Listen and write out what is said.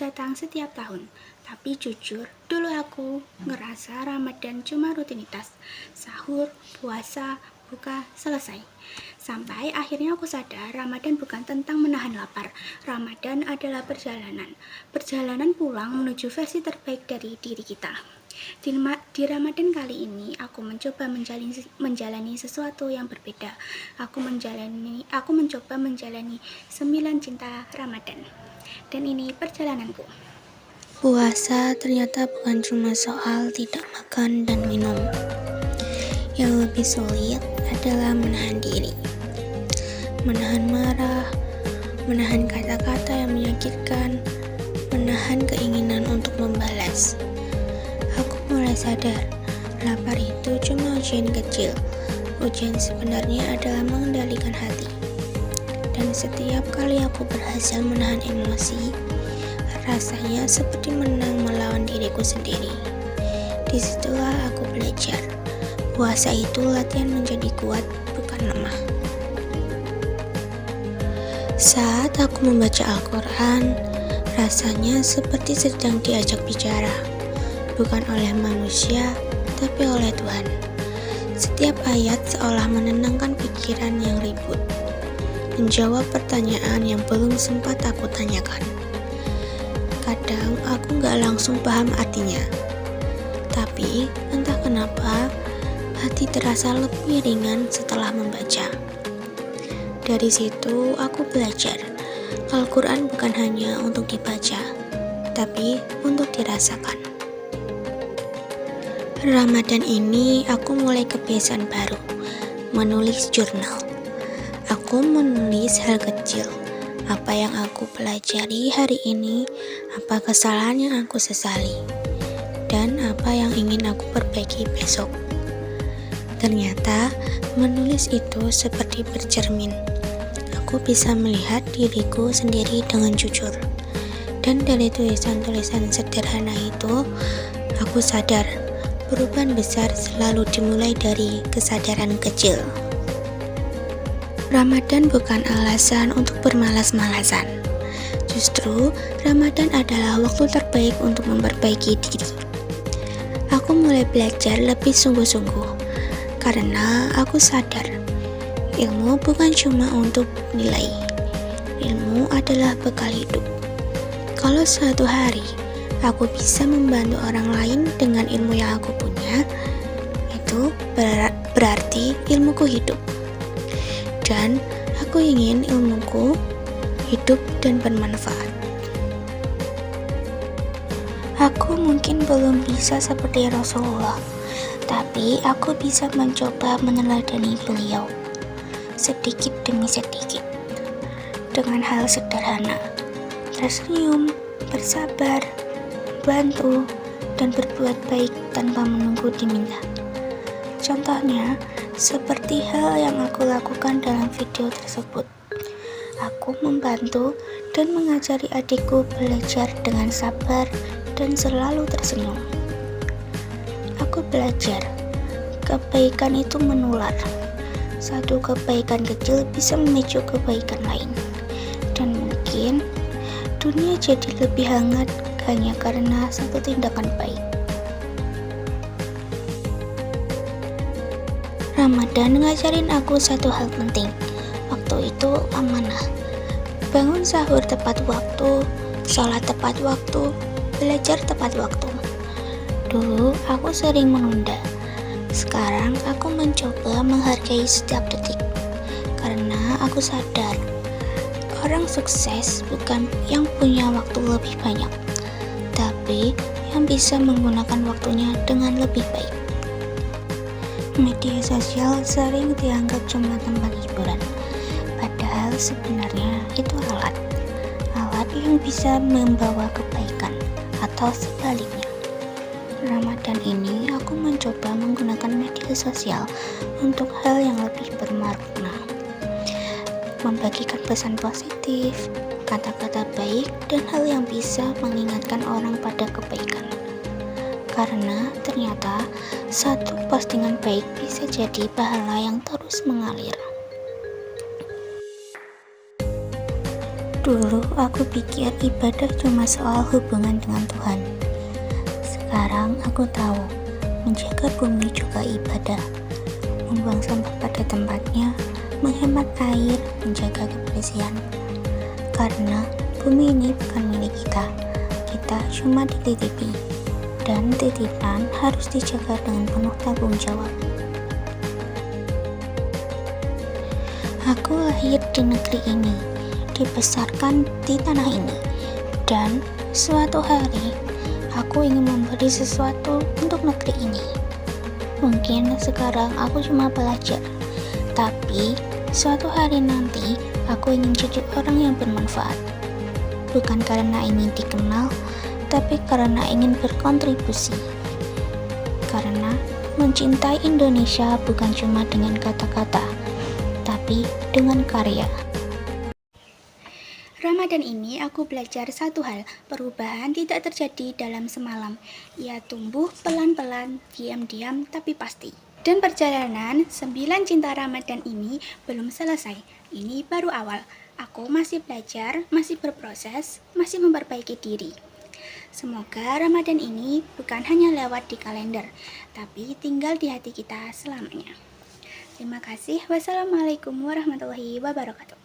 datang setiap tahun. Tapi jujur, dulu aku ngerasa Ramadan cuma rutinitas. Sahur, puasa, buka, selesai. Sampai akhirnya aku sadar Ramadan bukan tentang menahan lapar. Ramadan adalah perjalanan. Perjalanan pulang menuju versi terbaik dari diri kita. Di Ramadan kali ini, aku mencoba menjalani sesuatu yang berbeda. Aku mencoba menjalani 9 cinta Ramadan. Dan ini perjalananku. Puasa ternyata bukan cuma soal tidak makan dan minum. Yang lebih sulit adalah menahan diri. Menahan marah, menahan kata-kata yang menyakitkan, menahan keinginan untuk membalas. Aku mulai sadar, lapar itu cuma ujian kecil. Ujian sebenarnya adalah mengendalikan hati. Dan setiap kali aku berhasil menahan emosi, rasanya seperti menang melawan diriku sendiri. Disitulah aku belajar, puasa itu latihan menjadi kuat, bukan lemah. Saat aku membaca Al-Quran, rasanya seperti sedang diajak bicara, bukan oleh manusia, tapi oleh Tuhan. Setiap ayat seolah menenangkan pikiran yang ribut, menjawab pertanyaan yang belum sempat aku tanyakan. Kadang aku gak langsung paham artinya, tapi entah kenapa hati terasa lebih ringan setelah membaca. Dari situ aku belajar, Al-Quran bukan hanya untuk dibaca, tapi untuk dirasakan. Ramadan ini aku mulai kebiasaan baru, menulis jurnal. Aku menulis hal kecil, apa yang aku pelajari hari ini, apa kesalahan yang aku sesali, dan apa yang ingin aku perbaiki besok. Ternyata menulis itu seperti bercermin. Aku bisa melihat diriku sendiri dengan jujur. Dan dari tulisan-tulisan sederhana itu, aku sadar perubahan besar selalu dimulai dari kesadaran kecil. Ramadan bukan alasan untuk bermalas-malasan. Justru, Ramadan adalah waktu terbaik untuk memperbaiki diri. Aku mulai belajar lebih sungguh-sungguh, karena aku sadar, ilmu bukan cuma untuk nilai. Ilmu adalah bekal hidup. Kalau suatu hari, aku bisa membantu orang lain dengan ilmu yang aku punya, itu berarti ilmuku hidup. Dan aku ingin ilmuku hidup dan bermanfaat. Aku mungkin belum bisa seperti Rasulullah, tapi aku bisa mencoba meneladani beliau sedikit demi sedikit dengan hal sederhana, tersenyum, bersabar, bantu, dan berbuat baik tanpa menunggu diminta. Contohnya, seperti hal yang aku lakukan dalam video tersebut. Aku membantu dan mengajari adikku belajar dengan sabar dan selalu tersenyum. Aku belajar, kebaikan itu menular. Satu kebaikan kecil bisa memicu kebaikan lain. Dan mungkin dunia jadi lebih hangat hanya karena satu tindakan baik. Ramadan ngajarin aku satu hal penting. Waktu itu amanah. Bangun sahur tepat waktu, sholat tepat waktu, belajar tepat waktu. Dulu aku sering menunda. Sekarang aku mencoba menghargai setiap detik. Karena aku sadar, orang sukses bukan yang punya waktu lebih banyak, tapi yang bisa menggunakan waktunya dengan lebih baik. Media sosial sering dianggap cuma tempat hiburan, padahal sebenarnya itu alat yang bisa membawa kebaikan atau sebaliknya. Ramadan ini aku mencoba menggunakan media sosial untuk hal yang lebih bermakna, membagikan pesan positif, kata-kata baik, dan hal yang bisa mengingatkan orang pada kebaikan. Karena ternyata satu postingan baik bisa jadi pahala yang terus mengalir. Dulu aku pikir ibadah cuma soal hubungan dengan Tuhan. Sekarang aku tahu, menjaga bumi juga ibadah. Membuang sampah pada tempatnya, menghemat air, menjaga kebersihan. Karena bumi ini bukan milik kita, kita cuma dititipi. Dan titipan harus dijaga dengan penuh tanggung jawab. Aku lahir di negeri ini, dibesarkan di tanah ini, dan suatu hari aku ingin memberi sesuatu untuk negeri ini. Mungkin sekarang aku cuma belajar, tapi suatu hari nanti aku ingin jadi orang yang bermanfaat. Bukan karena ingin dikenal, tapi karena ingin berkontribusi. Karena mencintai Indonesia bukan cuma dengan kata-kata, tapi dengan karya. Ramadan ini aku belajar satu hal, perubahan tidak terjadi dalam semalam. Ia tumbuh pelan-pelan, diam-diam tapi pasti. Dan perjalanan 9 cinta Ramadan ini belum selesai. Ini baru awal. Aku masih belajar, masih berproses, masih memperbaiki diri. Semoga Ramadan ini bukan hanya lewat di kalender, tapi tinggal di hati kita selamanya. Terima kasih. Wassalamualaikum warahmatullahi wabarakatuh.